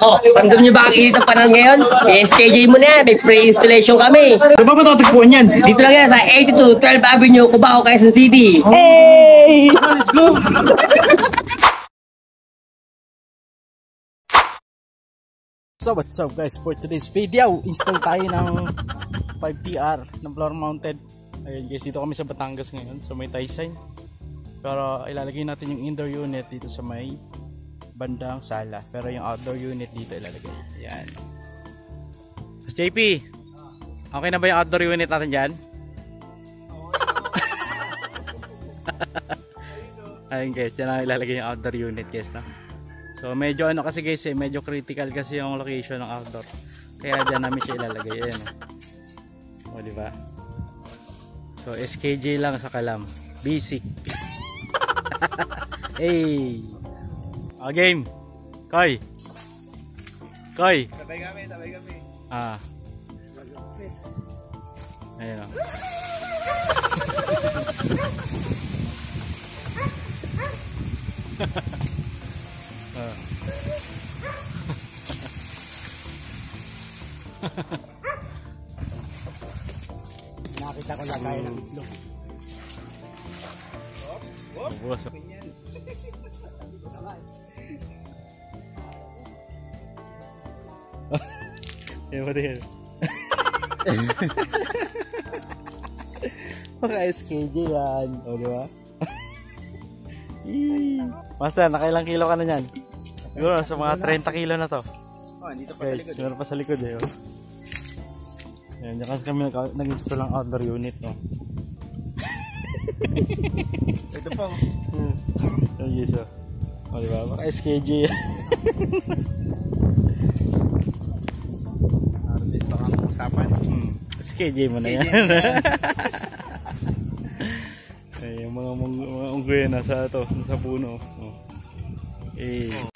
Oh, ramdam niyo ba ang init ng panahon ngayon? SKJ mo na yan, may pre-installation kami. Saan ba matatagpuan yan? Dito lang yan sa 82 12th Avenue, Cubao, Quezon City. Hey! Let's go! So what's up guys, for today's video, install tayo ng 5TR ng floor mounted. Ayun guys, dito kami sa Batangas ngayon, sa may Taysan. Pero ilalagay natin yung indoor unit dito sa may bandang sala. Pero yung outdoor unit dito ilalagay. Ayan. Mas JP, okay na ba yung outdoor unit natin dyan? Ayun guys, dyan na ilalagay yung outdoor unit guys, no? So medyo ano kasi guys medyo critical kasi yung location ng outdoor. Kaya dyan namin siya ilalagay. Ayan. O diba? So SKJ lang sa kalam. Basic. Hey! Game! Koy! Koy! Tabay kami. Ah. Ayan o. Nakita ko lang tayo ng itlog. Buwas. Eh, what the hell? Mga SKJ yan. O, diba? Master, nakailang kilo ka na yan? Siguro, sa mga 30 kilo na to. Oh, dito pa sa likod. Siguro pa sa likod eh. Oh. Yan, dyan kasi kami nag-install ng outdoor unit, no? Ito po. So, yes, oh. O, diba? Mga SKJ yan. Artist pa kang usapan. SKJ mo na yan. Ay, yung mga unggoy na sa puno. Oh. Eh.